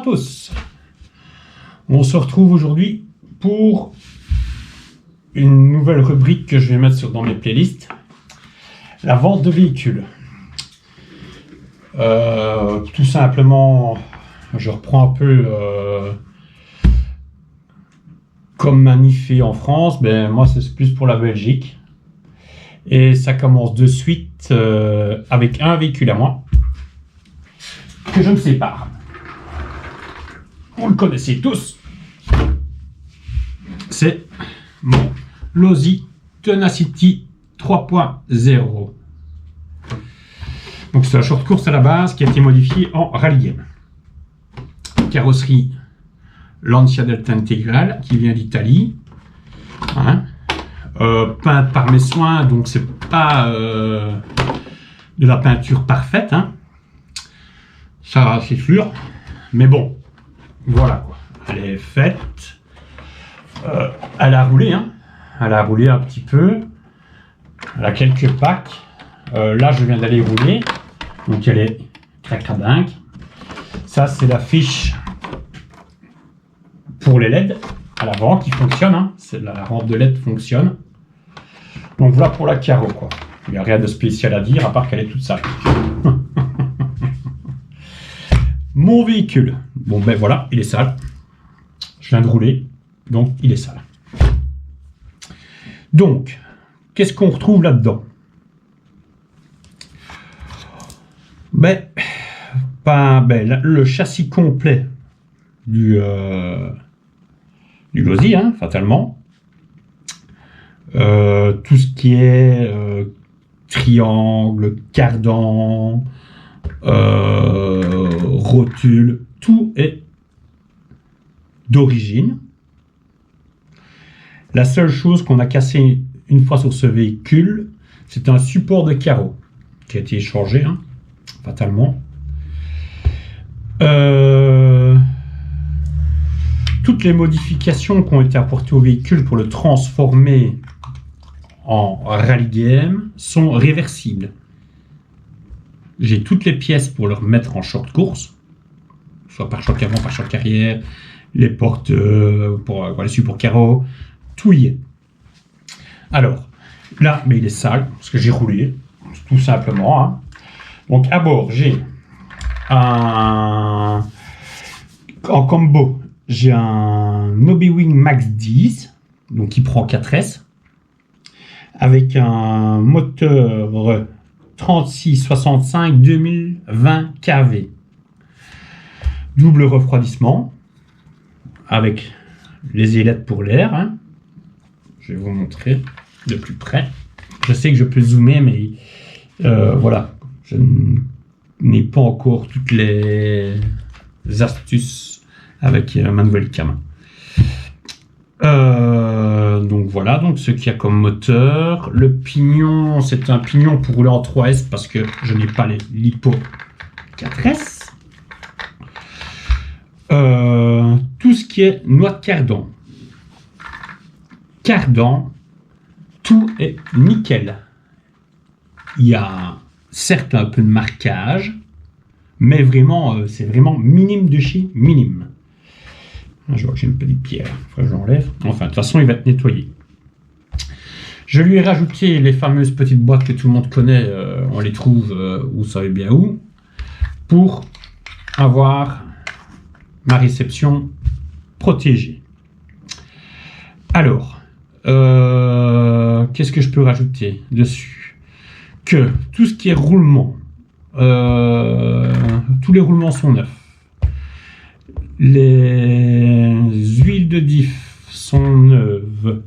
à tous. On se retrouve aujourd'hui pour une nouvelle rubrique que je vais mettre dans mes playlists. La vente de véhicules. Tout simplement, je reprends un peu comme manifé en France. Moi, c'est plus pour la Belgique. Et ça commence de suite avec un véhicule à moi que je me sépare. Vous le connaissez tous. C'est mon Losi Tenacity 3.0. Donc c'est un short course à la base qui a été modifié en rallye game. Carrosserie Lancia Delta Integral qui vient d'Italie. Peinte par mes soins, donc c'est pas de la peinture parfaite, ça c'est sûr, mais bon, voilà quoi. Elle est faite, elle a roulé, elle a roulé un petit peu, elle a quelques packs. Là je viens d'aller rouler, donc elle est cracradingue. Ça c'est la fiche pour les LED à l'avant qui fonctionne, c'est la rampe de LED fonctionne. Donc voilà pour la carreau quoi. Il n'y a rien de spécial à dire à part qu'elle est toute sale. Mon véhicule. Bon voilà, il est sale. Je viens de rouler, donc il est sale. Donc, qu'est-ce qu'on retrouve là-dedans? Le châssis complet du Losi, fatalement. Tout ce qui est triangle, cardan, rotule, tout est d'origine. La seule chose qu'on a cassé une fois sur ce véhicule, c'est un support de carreau qui a été échangé, fatalement. Toutes les modifications qui ont été apportées au véhicule pour le transformer en rallye game sont réversibles. J'ai toutes les pièces pour le remettre en short course, soit par choc avant, par choc arrière, les portes pour les supports carreaux, tout y est. Alors, là, mais il est sale, parce que j'ai roulé, tout simplement. Donc, à bord, j'ai en combo, j'ai un Hobbywing Max 10, donc qui prend 4S, avec un moteur 3665 2020 kV. Double refroidissement, avec les ailettes pour l'air. Je vais vous montrer de plus près. Je sais que je peux zoomer, mais voilà, je n'ai pas encore toutes les astuces avec ma nouvelle cam. Donc voilà, donc ce qu'il y a comme moteur. Le pignon, c'est un pignon pour rouler en 3S parce que je n'ai pas l'hypo 4S. Tout ce qui est noix de cardan, tout est nickel. Il y a certes un peu de marquage, mais vraiment, c'est vraiment minime de chez minime. Je vois que j'ai une petite pierre, il faudrait que je l'enlève. Enfin, de toute façon, il va être nettoyé. Je lui ai rajouté les fameuses petites boîtes que tout le monde connaît, on les trouve, vous savez bien où, pour avoir ma réception protégée. Alors, qu'est-ce que je peux rajouter dessus? Que tout ce qui est roulement, tous les roulements sont neufs. Les huiles de diff sont neuves.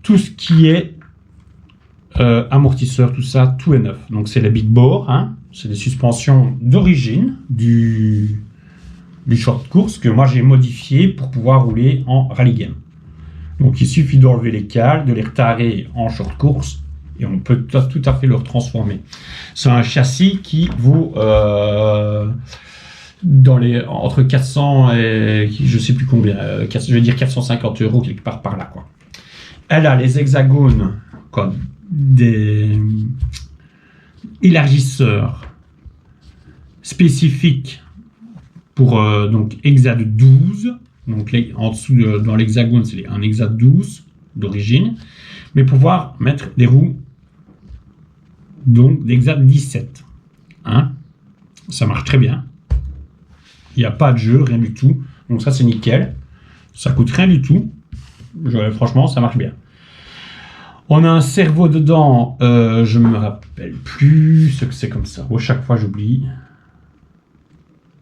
Tout ce qui est amortisseur, tout ça, tout est neuf. Donc c'est les big bore, c'est des suspensions d'origine du short course que moi j'ai modifié pour pouvoir rouler en rallye game. Donc il suffit d'enlever les cales, de les retarer en short course et on peut tout à fait le transformer. C'est un châssis qui vaut entre 400 et je sais plus combien, je vais dire 450 € quelque part par là quoi. Elle a les hexagones comme des élargisseurs spécifiques pour donc hexa de 12. Donc en dessous, dans l'hexagone, c'est un hexa de 12 d'origine. Mais pouvoir mettre des roues donc d'hexa de 17. Hein, ça marche très bien. Il n'y a pas de jeu, rien du tout. Donc ça, c'est nickel. Ça coûte rien du tout. Franchement, ça marche bien. On a un cerveau dedans. Je me rappelle plus ce que c'est comme ça. Oh, chaque fois, j'oublie.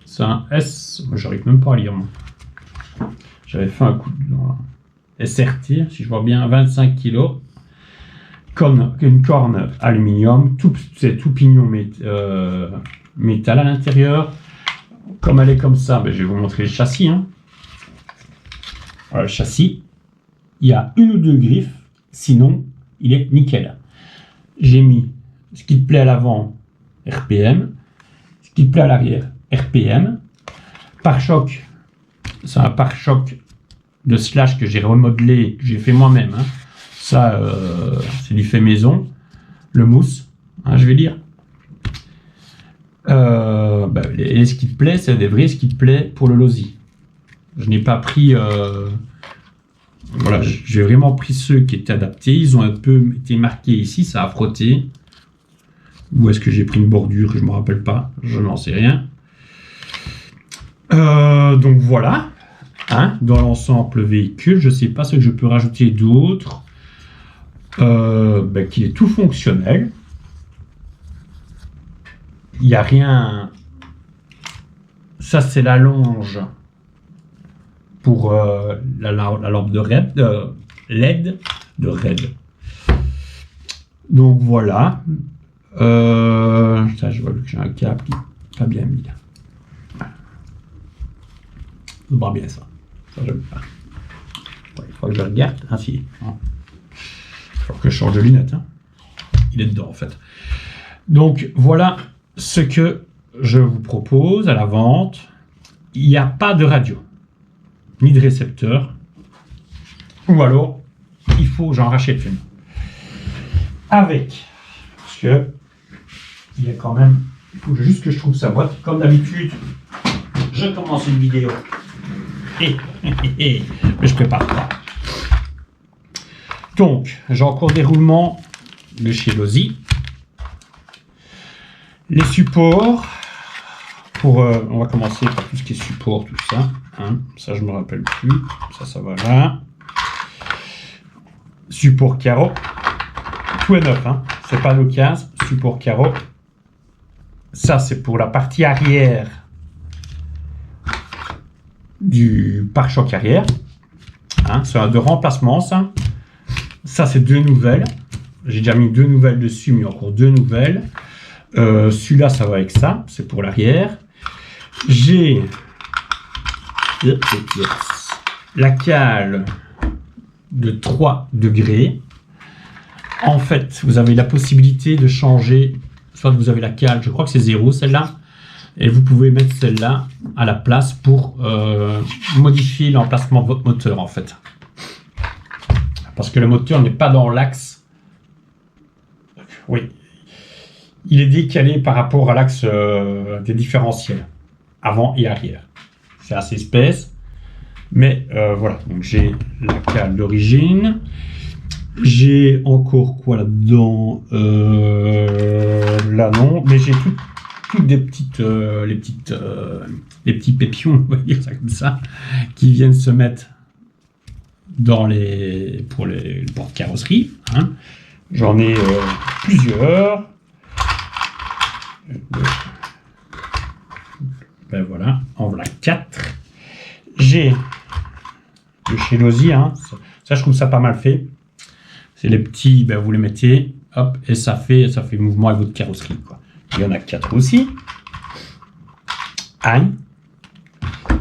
C'est un S. J'arrive même pas à lire, moi. J'avais fait un coup de SRT, si je vois bien, 25 kg. Comme une corne aluminium. C'est tout pignon métal à l'intérieur. Comme elle est comme ça, ben, je vais vous montrer le châssis. Hein. Voilà, le châssis. Il y a une ou deux griffes. Sinon, il est nickel. J'ai mis ce qui te plaît à l'avant, RPM. Ce qui te plaît à l'arrière, RPM. Pare-choc. C'est un pare-choc de Slash que j'ai remodelé, que j'ai fait moi-même. Hein. Ça, c'est du fait maison. Le mousse, hein, je vais dire. Les ce qui te plaît, c'est des vrais ce qui te plaît pour le Losi. Je n'ai pas pris... voilà, j'ai vraiment pris ceux qui étaient adaptés. Ils ont un peu été marqués ici, ça a frotté. Ou est-ce que j'ai pris une bordure? Je ne me rappelle pas, je n'en sais rien. Donc voilà, hein, dans l'ensemble véhicule, je ne sais pas ce que je peux rajouter d'autre. Qu'il est tout fonctionnel. Il n'y a rien. Ça, c'est la longe pour la lampe de LED de RED. Donc voilà. Ça, je vois que j'ai un câble pas bien mis là. Je vois bien ça. Ça, j'aime pas. Ouais, il faut que je regarde. Ah si. Il faut que je change de lunettes. Hein. Il est dedans en fait. Donc voilà ce que je vous propose à la vente. Il n'y a pas de radio, ni de récepteur. Ou alors, il faut que j'en rachète une. Avec, parce que il y a quand même, il faut juste que je trouve sa boîte. Comme d'habitude, je commence une vidéo. Mais je prépare pas. Donc, j'ai encore des roulements de chez Losi. Les supports, on va commencer par tout ce qui est support, tout ça. Hein, ça, je me rappelle plus. Ça va là. Support carreau. Tout est neuf, hein. C'est pas l'occasion. Support carreau. Ça, c'est pour la partie arrière du pare-choc arrière. Hein, c'est un de remplacement, ça. Ça, c'est deux nouvelles. J'ai déjà mis deux nouvelles dessus, mais il y a encore deux nouvelles. Celui-là, ça va avec ça. C'est pour l'arrière. J'ai la cale de 3 degrés. En fait, vous avez la possibilité de changer. Soit vous avez la cale, je crois que c'est 0, celle-là. Et vous pouvez mettre celle-là à la place pour modifier l'emplacement de votre moteur, en fait. Parce que le moteur n'est pas dans l'axe. Oui. Il est décalé par rapport à l'axe des différentiels, avant et arrière. C'est assez épaisse. Mais voilà, donc j'ai la cale d'origine. J'ai encore quoi là-dedans? Là non, mais j'ai toutes des petites, les petits pépions, on va dire ça comme ça, qui viennent se mettre dans pour les porte-carrosserie. Hein. J'en ai plusieurs. Ben voilà, en voilà 4. J'ai de chez Losi, hein, ça je trouve ça pas mal fait. C'est les petits, ben vous les mettez, hop, et ça fait mouvement avec votre carrosserie, quoi. Il y en a 4 aussi. Aïe.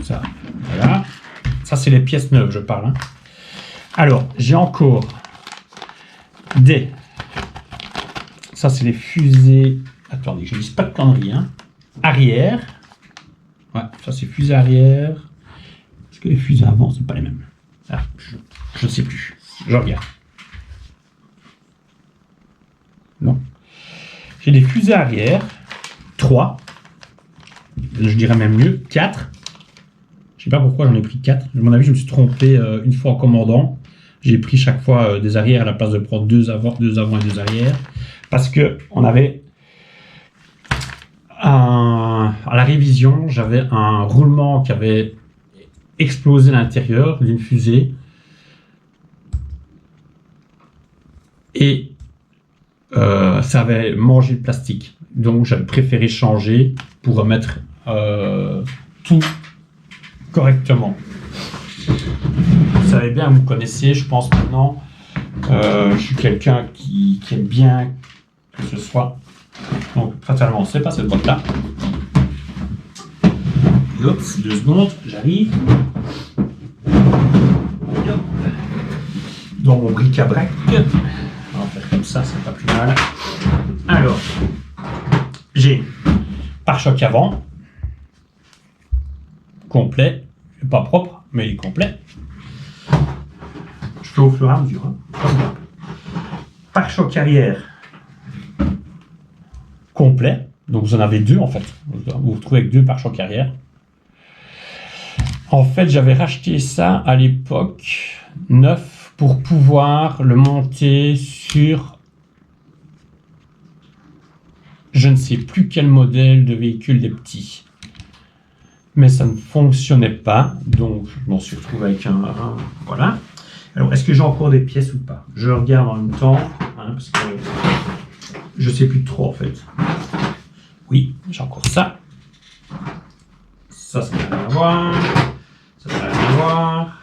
Ça, voilà. Ça, c'est les pièces neuves, je parle. Hein. Alors, j'ai encore des... Ça, c'est les fusées... Attendez, je ne dis pas de conneries. Hein. Arrière. Ouais, ça, c'est fusée arrière. Est-ce que les fusées avant, c'est pas les mêmes? Ah, je ne sais plus. Je regarde. Non. J'ai des fusées arrière. 3. Je dirais même mieux. 4. Je sais pas pourquoi j'en ai pris 4. À mon avis, je me suis trompé une fois en commandant. J'ai pris chaque fois des arrières à la place de prendre 2 avant et 2 arrières. Parce que on avait à la révision, j'avais un roulement qui avait explosé à l'intérieur d'une fusée. Et ça avait mangé le plastique. Donc j'avais préféré changer pour remettre tout correctement. Vous savez bien, vous connaissez, je pense maintenant. Je suis quelqu'un qui aime bien que ce soit. Donc, fatalement, c'est pas cette boîte-là. Oups, 2 secondes, j'arrive. Dans mon bric-à-brac. On va faire comme ça, c'est pas plus mal. Alors, j'ai pare-choc avant. Complet. Pas propre, mais il est complet. Je fais au fur et à mesure. Hein. Pare-choc arrière complet. Donc vous en avez 2 en fait. Vous vous retrouvez avec 2 pare-chocs arrière. En fait, j'avais racheté ça à l'époque neuf pour pouvoir le monter sur je ne sais plus quel modèle de véhicule des petits. Mais ça ne fonctionnait pas. Donc je m'en suis retrouvé avec un voilà. Alors, est-ce que j'ai encore des pièces ou pas? Je regarde en même temps, hein, parce que je sais plus trop en fait. Oui, j'ai encore ça. Ça n'a rien à voir. Ça n'a rien à voir.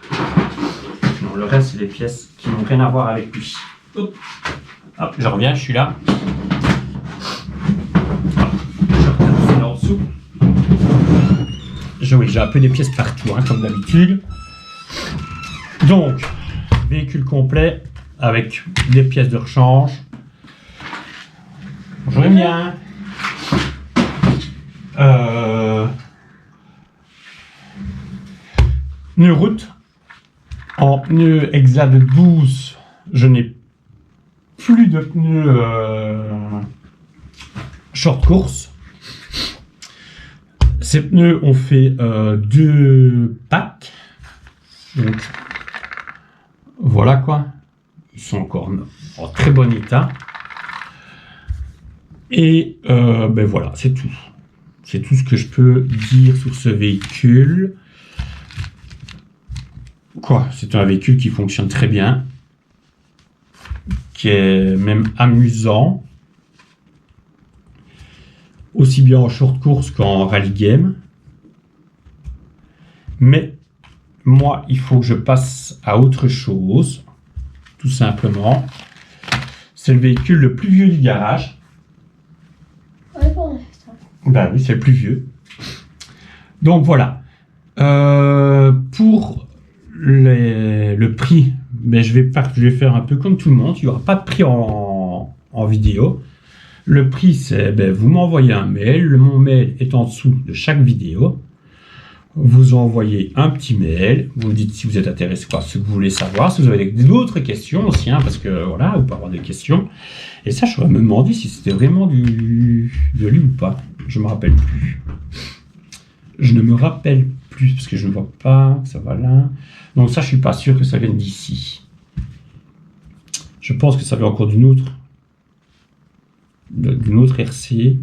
Non, le reste, c'est des pièces qui n'ont rien à voir avec lui. Hop, hop, je reviens, je suis là. Hop, je regarde ça là en dessous. Oui, j'ai un peu des pièces partout, hein, comme d'habitude. Donc, véhicule complet avec des pièces de rechange. Bonjour bien. Pneu route. En pneu hexa de 12, je n'ai plus de pneus short course. Ces pneus ont fait 2 packs. Donc, voilà quoi. Ils sont encore en très bon état. Et ben voilà, c'est tout. C'est tout ce que je peux dire sur ce véhicule. Quoi, c'est un véhicule qui fonctionne très bien. Qui est même amusant. Aussi bien en short course qu'en rallye game. Mais moi, il faut que je passe à autre chose. Tout simplement. C'est le véhicule le plus vieux du garage. Ouais, pour l'instant. Ben oui, c'est le plus vieux. Donc voilà. Pour le prix, ben, je vais faire un peu comme tout le monde. Il n'y aura pas de prix en vidéo. Le prix, c'est, ben, vous m'envoyez un mail. Mon mail est en dessous de chaque vidéo. Vous envoyez un petit mail. Vous me dites si vous êtes intéressé par ce que vous voulez savoir. Si vous avez d'autres questions aussi, hein, parce que voilà, vous pouvez avoir des questions. Et ça, je pourrais me demander si c'était vraiment de lui ou pas. Je ne me rappelle plus. Je ne me rappelle plus parce que je ne vois pas. Ça va là. Donc ça, je suis pas sûr que ça vienne d'ici. Je pense que ça vient encore d'une autre RC.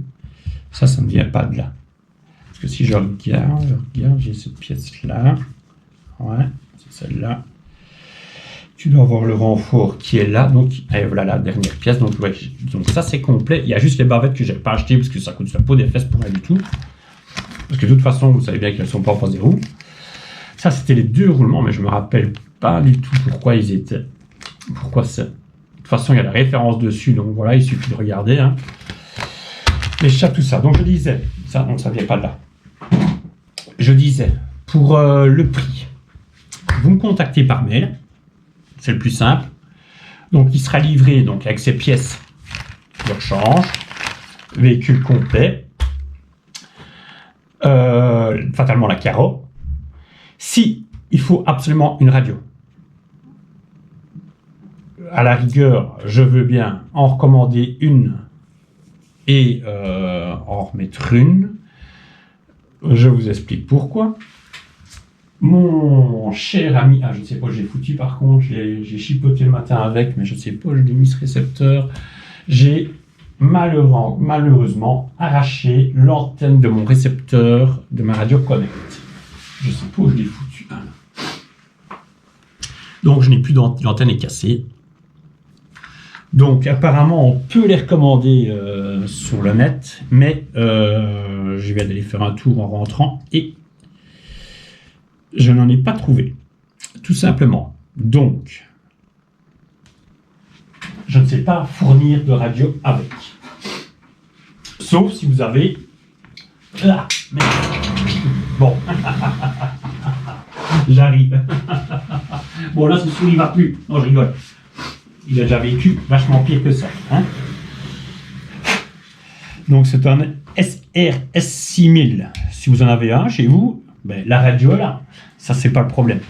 Ça ne vient pas de là. Parce que si je regarde, j'ai cette pièce-là. Ouais, c'est celle-là. Tu dois avoir le renfort qui est là. Donc, et voilà la dernière pièce. Donc, ouais, donc ça, c'est complet. Il y a juste les bavettes que j'ai pas achetées parce que ça coûte la peau des fesses pour rien du tout. Parce que de toute façon, vous savez bien qu'elles ne sont pas en phase roues. Ça, c'était les 2 roulements, mais je me rappelle pas du tout pourquoi ils étaient. Pourquoi c'est. De toute façon, il y a la référence dessus. Donc voilà, il suffit de regarder. Hein. Les chats, tout ça. Donc je disais, ça ne vient pas de là. Je disais, pour le prix, vous me contactez par mail. C'est le plus simple. Donc il sera livré donc, avec ses pièces de rechange, véhicule complet, fatalement la carreau. Si il faut absolument une radio, à la rigueur, je veux bien en recommander une et en remettre une. Je vous explique pourquoi. Mon cher ami, je ne sais pas, j'ai foutu par contre, j'ai chipoté le matin avec, mais je ne sais pas, j'ai mis ce récepteur. J'ai malheureusement arraché l'antenne de mon récepteur de ma radio Connect. Je sais pas où je l'ai foutu. Donc je n'ai plus d'antenne, l'antenne est cassée. Donc apparemment on peut les recommander sur le net, mais je vais aller faire un tour en rentrant et je n'en ai pas trouvé, tout simplement. Donc je ne sais pas fournir de radio avec. Sauf si vous avez... Ah, merde. Bon. J'arrive. Bon, là, ce soir, il ne va plus. Non, je rigole. Il a déjà vécu vachement pire que ça. Hein. Donc, c'est un SRS 6000. Si vous en avez un chez vous, ben, la radio, là, ça, c'est pas le problème.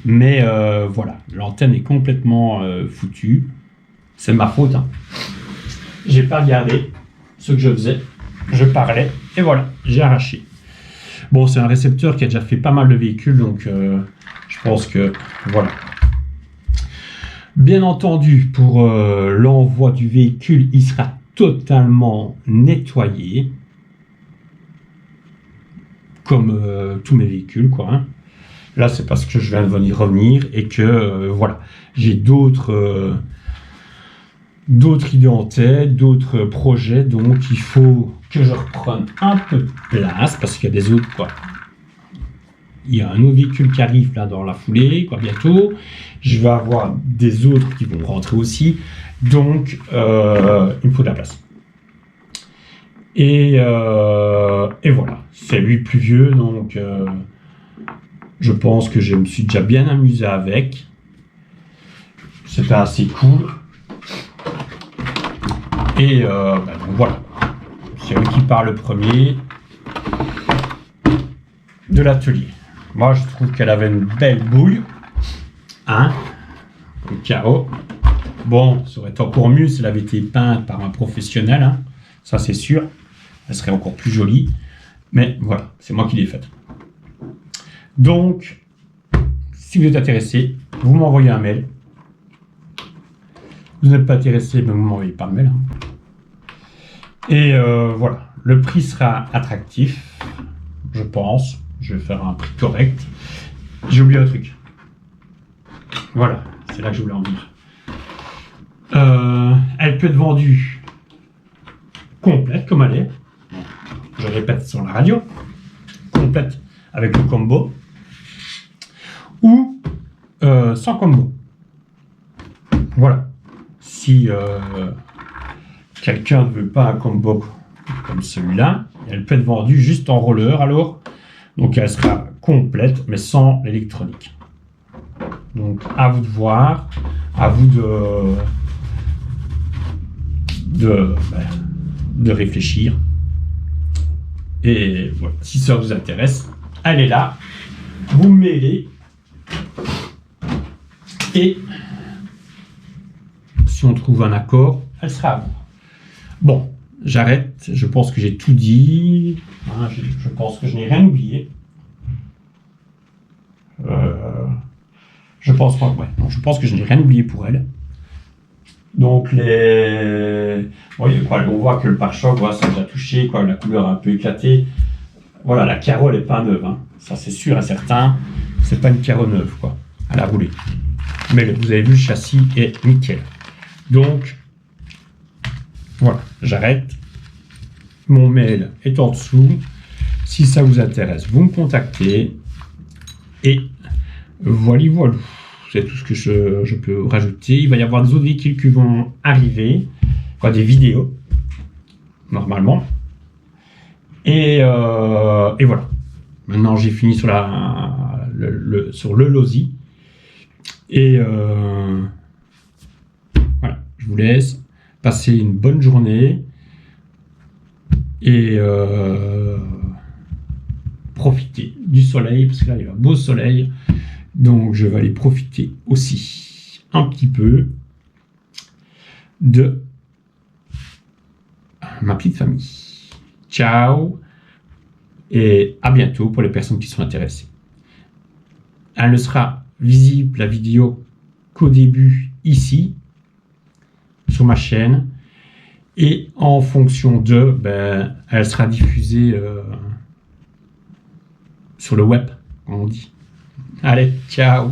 Mais voilà, l'antenne est complètement foutue. C'est ma faute. Hein. J'ai pas regardé ce que je faisais. Je parlais et voilà, j'ai arraché. Bon, c'est un récepteur qui a déjà fait pas mal de véhicules, donc je pense que voilà. Bien entendu, pour l'envoi du véhicule, il sera totalement nettoyé, comme tous mes véhicules, quoi. Hein. Là, c'est parce que je viens de revenir et que voilà, j'ai d'autres idées en tête, d'autres projets, donc il faut que je reprenne un peu de place parce qu'il y a des autres, quoi. Il y a un autre véhicule qui arrive là dans la foulée, quoi, bientôt. Je vais avoir des autres qui vont rentrer aussi, donc il me faut de la place. Et voilà, c'est lui le plus vieux, donc je pense que je me suis déjà bien amusé avec. C'était assez cool. Et donc voilà, c'est lui qui part le premier de l'atelier. Moi, je trouve qu'elle avait une belle bouille. Hein, le carreau. Bon, ça aurait été encore mieux si elle avait été peinte par un professionnel. Hein. Ça, c'est sûr. Elle serait encore plus jolie. Mais voilà, c'est moi qui l'ai faite. Donc, si vous êtes intéressé, vous m'envoyez un mail. Vous n'êtes pas intéressé, mais vous ne m'envoyez pas de mail. Hein. Et voilà, le prix sera attractif, je pense. Je vais faire un prix correct. J'ai oublié un truc. Voilà, c'est là que je voulais en venir. Elle peut être vendue complète comme elle est. Je répète sur la radio. Complète avec le combo. Ou sans combo. Voilà. Si quelqu'un ne veut pas un combo comme celui-là, elle peut être vendue juste en roller alors. Donc elle sera complète mais sans l'électronique. Donc à vous de voir, à vous de réfléchir. Et voilà, si ça vous intéresse, allez là, vous me mêlez et si on trouve un accord, elle sera à vous. Bon, j'arrête, je pense que j'ai tout dit, hein, je pense que je n'ai rien oublié. Je pense pas, ouais, non, je pense que je n'ai rien oublié pour elle. Donc on voit que le pare-choc, voilà, ça a déjà touché, quoi, la couleur a un peu éclaté. Voilà, la carreau elle n'est pas neuve, hein. Ça c'est sûr et certain, c'est pas une carreau neuve, quoi, à la rouler. Mais vous avez vu, le châssis est nickel. Donc, voilà, j'arrête. Mon mail est en dessous. Si ça vous intéresse, vous me contactez. Et voilà. C'est tout ce que je peux rajouter. Il va y avoir des autres véhicules qui vont arriver. Quoi, des vidéos, normalement. Et voilà. Maintenant, j'ai fini sur sur le Losi. Et voilà, je vous laisse passer une bonne journée et profiter du soleil, parce que là il y a un beau soleil, donc je vais aller profiter aussi un petit peu de ma petite famille. Ciao et à bientôt pour les personnes qui sont intéressées. elle ne sera visible, la vidéo, qu'au début, ici, sur ma chaîne. Et en fonction de, elle sera diffusée sur le web, comme on dit. Allez, ciao!